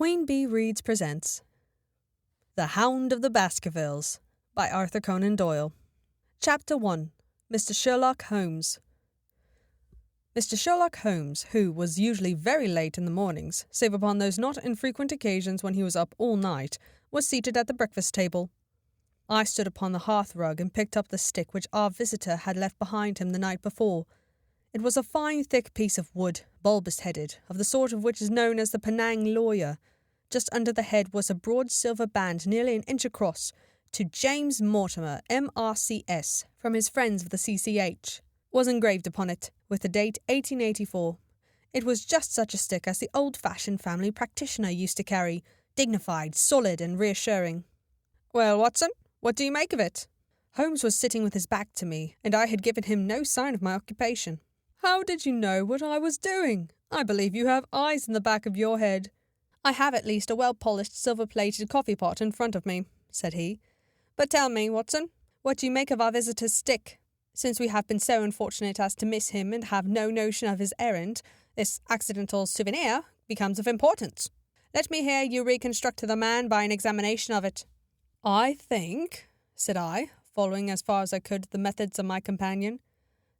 Queen Bee Reads presents The Hound of the Baskervilles by Arthur Conan Doyle. Chapter 1. Mr. Sherlock Holmes. Mr. Sherlock Holmes, who was usually very late in the mornings, save upon those not infrequent occasions when he was up all night, was seated at the breakfast table. I stood upon the hearth-rug and picked up the stick which our visitor had left behind him the night before. It was a fine thick piece of wood, bulbous-headed, of the sort of which is known as the Penang lawyer. Just under the head was a broad silver band nearly an inch across, to James Mortimer, M.R.C.S., from his friends of the C.C.H., was engraved upon it, with the date 1884. It was just such a stick as the old-fashioned family practitioner used to carry, dignified, solid, and reassuring. "Well, Watson, what do you make of it?" Holmes was sitting with his back to me, and I had given him no sign of my occupation. "How did you know what I was doing? I believe you have eyes in the back of your head." "I have at least a well-polished silver-plated coffee-pot in front of me," said he. "But tell me, Watson, what do you make of our visitor's stick? Since we have been so unfortunate as to miss him and have no notion of his errand, this accidental souvenir becomes of importance. Let me hear you reconstruct the man by an examination of it." "I think," said I, following as far as I could the methods of my companion,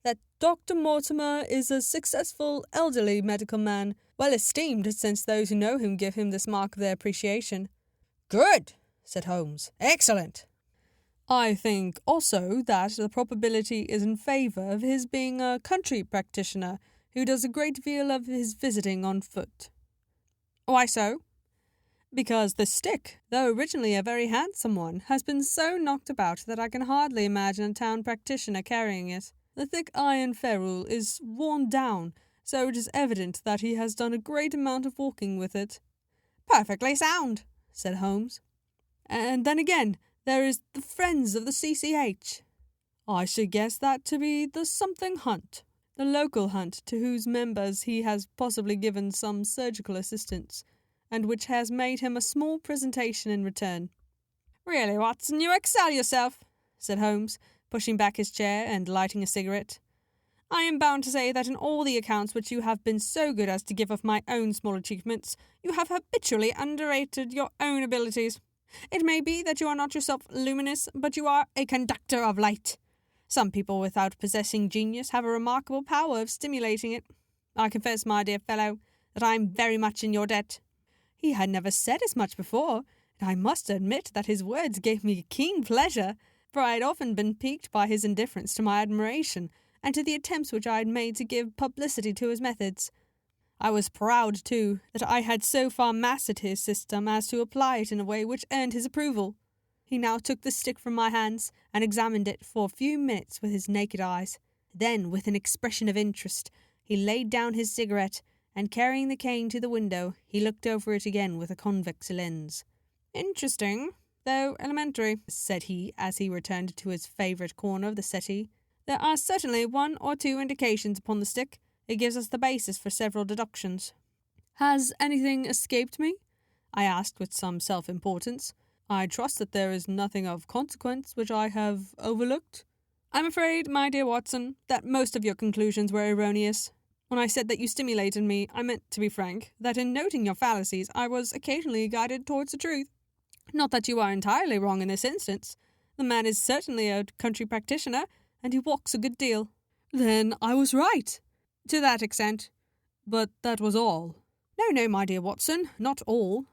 "that Dr. Mortimer is a successful, elderly medical man, well esteemed since those who know him give him this mark of their appreciation." "Good," said Holmes. "Excellent." "I think also that the probability is in favour of his being a country practitioner who does a great deal of his visiting on foot." "Why so?" "Because the stick, though originally a very handsome one, has been so knocked about that I can hardly imagine a town practitioner carrying it. The thick iron ferrule is worn down, so it is evident that he has done a great amount of walking with it." "Perfectly sound," said Holmes. "And then again, there is the friends of the C.C.H. I should guess that to be the something hunt, the local hunt to whose members he has possibly given some surgical assistance, and which has made him a small presentation in return." "Really, Watson, you excel yourself," said Holmes, pushing back his chair and lighting a cigarette. "I am bound to say that in all the accounts which you have been so good as to give of my own small achievements, you have habitually underrated your own abilities. It may be that you are not yourself luminous, but you are a conductor of light. Some people without possessing genius have a remarkable power of stimulating it. I confess, my dear fellow, that I am very much in your debt." He had never said as much before, and I must admit that his words gave me keen pleasure, for I had often been piqued by his indifference to my admiration and to the attempts which I had made to give publicity to his methods. I was proud, too, that I had so far mastered his system as to apply it in a way which earned his approval. He now took the stick from my hands and examined it for a few minutes with his naked eyes. Then, with an expression of interest, he laid down his cigarette, and carrying the cane to the window, he looked over it again with a convex lens. "Interesting, though elementary," said he, as he returned to his favourite corner of the settee. "There are certainly one or two indications upon the stick. It gives us the basis for several deductions." "Has anything escaped me?" I asked with some self-importance. "I trust that there is nothing of consequence which I have overlooked." "I'm afraid, my dear Watson, that most of your conclusions were erroneous. When I said that you stimulated me, I meant, to be frank, that in noting your fallacies I was occasionally guided towards the truth. Not that you are entirely wrong in this instance. The man is certainly a country practitioner, and he walks a good deal." "Then I was right." "To that extent." "But that was all." No, my dear Watson, not all.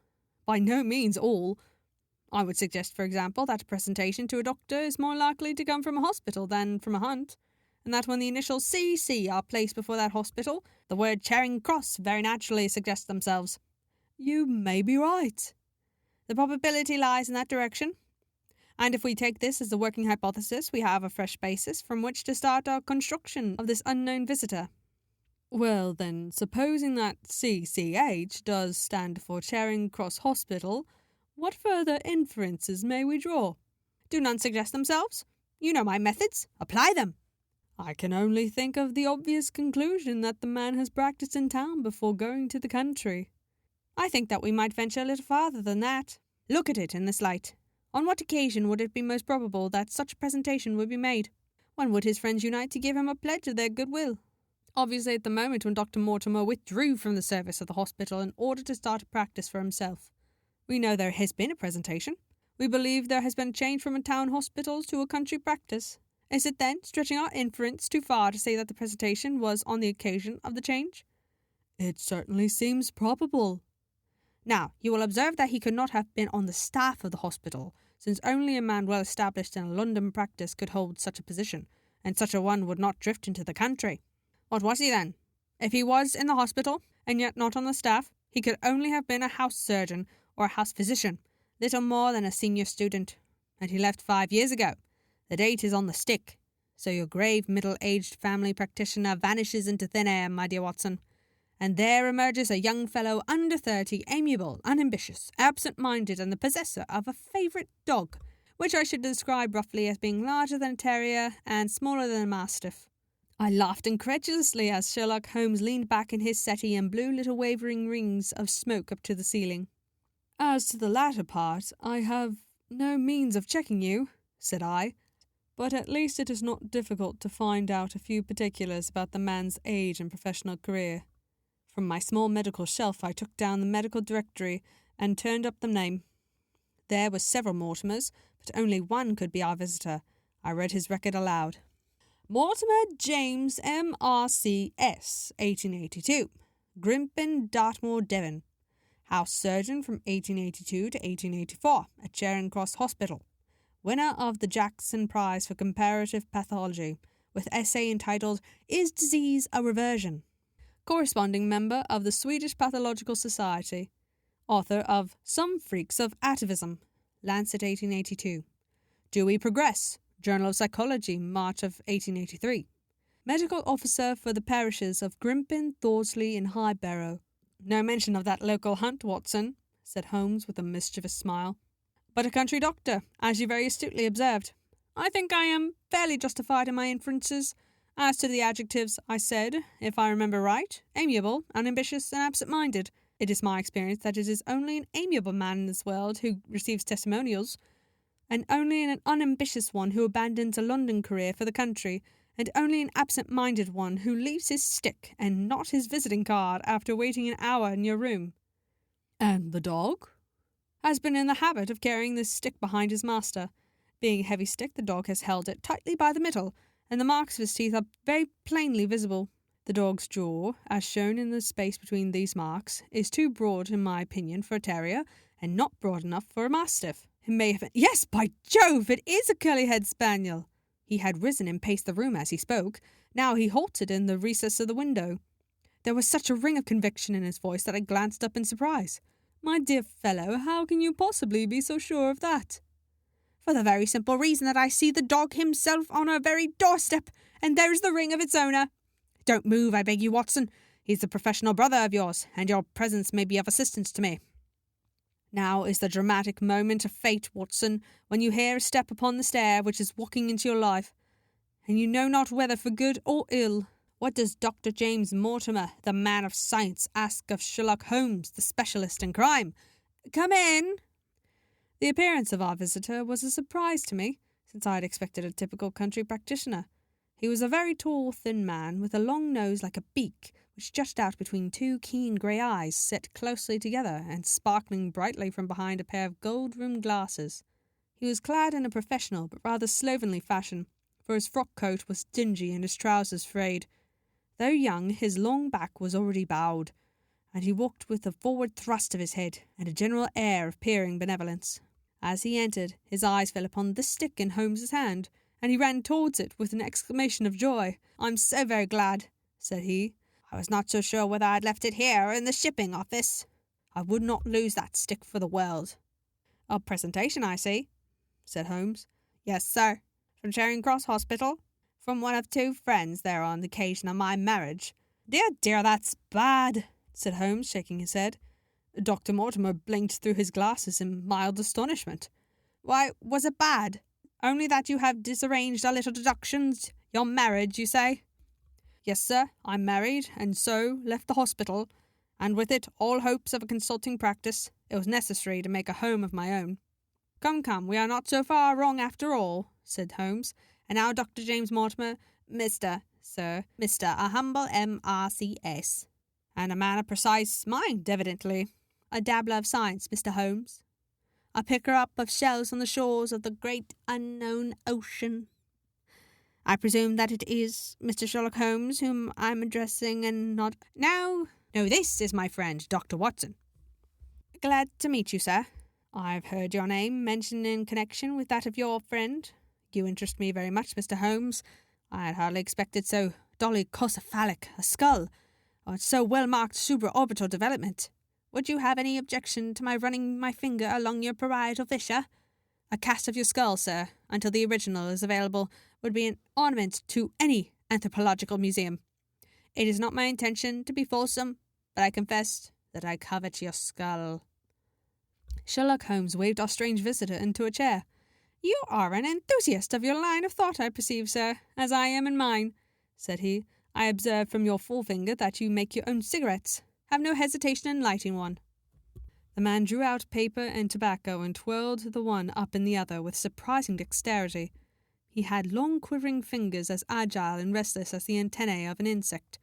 By no means all. I would suggest, for example, that a presentation to a doctor is more likely to come from a hospital than from a hunt, and that when the initials C.C. are placed before that hospital, the word Charing Cross very naturally suggests themselves." "You may be right." "The probability lies in that direction. And if we take this as the working hypothesis, we have a fresh basis from which to start our construction of this unknown visitor." "Well, then, supposing that C.C.H. does stand for Charing Cross Hospital, what further inferences may we draw?" "Do none suggest themselves? You know my methods. Apply them." "I can only think of the obvious conclusion that the man has practised in town before going to the country." "I think that we might venture a little farther than that. Look at it in this light. On what occasion would it be most probable that such a presentation would be made? When would his friends unite to give him a pledge of their goodwill?" obviously at the moment when Dr. Mortimer withdrew from the service of the hospital in order to start a practice for himself. We know there has been a presentation. We believe there has been a change from a town hospital to a country practice. Is it then stretching our inference too far to say that the presentation was on the occasion of the change? It certainly seems probable. Now, you will observe that he could not have been on the staff of the hospital, since only a man well established in a London practice could hold such a position, and such a one would not drift into the country. What was he then? If he was in the hospital, and yet not on the staff, he could only have been a house surgeon or a house physician, little more than a senior student, and he left 5 years ago. The date is on the stick, so your grave middle-aged family practitioner vanishes into thin air, my dear Watson, and there emerges a young fellow under 30, amiable, unambitious, absent-minded, and the possessor of a favourite dog, which I should describe roughly as being larger than a terrier and smaller than a mastiff. I laughed incredulously as Sherlock Holmes leaned back in his settee and blew little wavering rings of smoke up to the ceiling. As to the latter part, I have no means of checking you, said I, but at least it is not difficult to find out a few particulars about the man's age and professional career. From my small medical shelf I took down the medical directory and turned up the name. There were several Mortimers, but only one could be our visitor. I read his record aloud. Mortimer James M.R.C.S., 1882, Grimpen, Dartmoor, Devon. House surgeon from 1882 to 1884 at Charing Cross Hospital. Winner of the Jackson Prize for Comparative Pathology, with essay entitled Is Disease a Reversion? Corresponding member of the Swedish Pathological Society. Author of Some Freaks of Atavism, Lancet 1882. Do We Progress? Journal of Psychology, March of 1883. Medical officer for the parishes of Grimpen, Thorsley and Highbarrow. No mention of that local hunt, Watson, said Holmes with a mischievous smile. But a country doctor, as you very astutely observed. I think I am fairly justified in my inferences. As to the adjectives, I said, if I remember right, amiable, unambitious, and absent-minded. It is my experience that it is only an amiable man in this world who receives testimonials, and only an unambitious one who abandons a London career for the country, and only an absent-minded one who leaves his stick and not his visiting card after waiting an hour in your room. And the dog? Has been in the habit of carrying this stick behind his master. Being a heavy stick, the dog has held it tightly by the middle, and the marks of his teeth are very plainly visible. The dog's jaw, as shown in the space between these marks, is too broad, in my opinion, for a terrier, and not broad enough for a mastiff. It may have... Yes, by Jove, it is a curly-haired spaniel! He had risen and paced the room as he spoke. Now he halted in the recess of the window. There was such a ring of conviction in his voice that I glanced up in surprise. My dear fellow, how can you possibly be so sure of that? For the very simple reason that I see the dog himself on our very doorstep, and there is the ring of its owner. Don't move, I beg you, Watson. He's a professional brother of yours, and your presence may be of assistance to me. Now is the dramatic moment of fate, Watson, when you hear a step upon the stair which is walking into your life, and you know not whether for good or ill. What does Dr. James Mortimer, the man of science, ask of Sherlock Holmes, the specialist in crime? Come in! The appearance of our visitor was a surprise to me, since I had expected a typical country practitioner. He was a very tall, thin man, with a long nose like a beak, which jutted out between two keen grey eyes set closely together and sparkling brightly from behind a pair of gold-rimmed glasses. He was clad in a professional but rather slovenly fashion, for his frock-coat was dingy and his trousers frayed. Though young, his long back was already bowed, and he walked with a forward thrust of his head and a general air of peering benevolence. As he entered, his eyes fell upon the stick in Holmes's hand, and he ran towards it with an exclamation of joy. "I'm so very glad," said he. "I was not so sure whether I had left it here or in the shipping office. I would not lose that stick for the world." "A presentation, I see," said Holmes. "Yes, sir. From Charing Cross Hospital. From one of two friends there on the occasion of my marriage." "Dear, dear, that's bad," said Holmes, shaking his head. Dr. Mortimer blinked through his glasses in mild astonishment. "Why, was it bad? Only that you have disarranged our little deductions. Your marriage, you say?" "Yes, sir, I'm married, and so left the hospital, and with it all hopes of a consulting practice. It was necessary to make a home of my own." Come, we are not so far wrong after all," said Holmes. "And now, Dr. James Mortimer—Mr., sir, Mr. A humble M.R.C.S., and a man of precise mind, evidently. A dabbler of science, Mr. Holmes. A picker-up of shells on the shores of the great unknown ocean. I presume that it is Mr. Sherlock Holmes whom I'm addressing and not... No, this is my friend, Dr. Watson. Glad to meet you, sir. I've heard your name mentioned in connection with that of your friend. You interest me very much, Mr. Holmes. I had hardly expected so dolichocephalic a skull, or so well-marked supraorbital development. Would you have any objection to my running my finger along your parietal fissure? A cast of your skull, sir, until the original is available, would be an ornament to any anthropological museum. It is not my intention to be fulsome, but I confess that I covet your skull. Sherlock Holmes waved our strange visitor into a chair. You are an enthusiast of your line of thought, I perceive, sir, as I am in mine, said he. I observe from your forefinger that you make your own cigarettes. Have no hesitation in lighting one. The man drew out paper and tobacco and twirled the one up in the other with surprising dexterity. He had long quivering fingers as agile and restless as the antennae of an insect.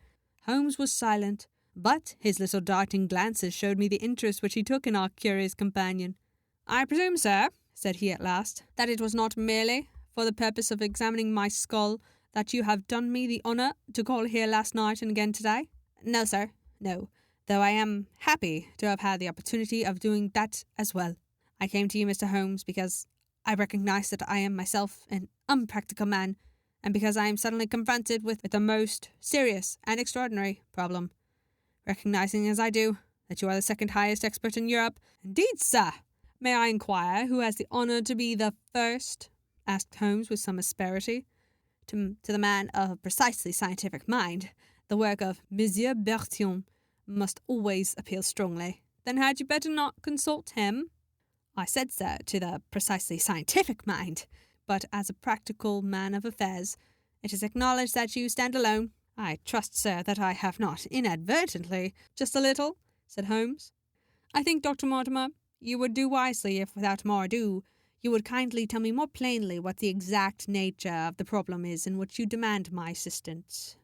Holmes was silent, but his little darting glances showed me the interest which he took in our curious companion. I presume, sir, said he at last, that it was not merely for the purpose of examining my skull that you have done me the honour to call here last night and again today? No, sir, no, though I am happy to have had the opportunity of doing that as well. I came to you, Mr. Holmes, because I recognise that I am myself an unpractical man, and because I am suddenly confronted with a most serious and extraordinary problem. Recognising as I do that you are the second highest expert in Europe. Indeed, sir. May I inquire who has the honour to be the first? Asked Holmes with some asperity. To the man of a precisely scientific mind, the work of Monsieur Bertillon must always appeal strongly. Then had you better not consult him? I said, sir, to the precisely scientific mind, but as a practical man of affairs, it is acknowledged that you stand alone. I trust, sir, that I have not inadvertently. Just a little, said Holmes. I think, Dr. Mortimer, you would do wisely if, without more ado, you would kindly tell me more plainly what the exact nature of the problem is in which you demand my assistance.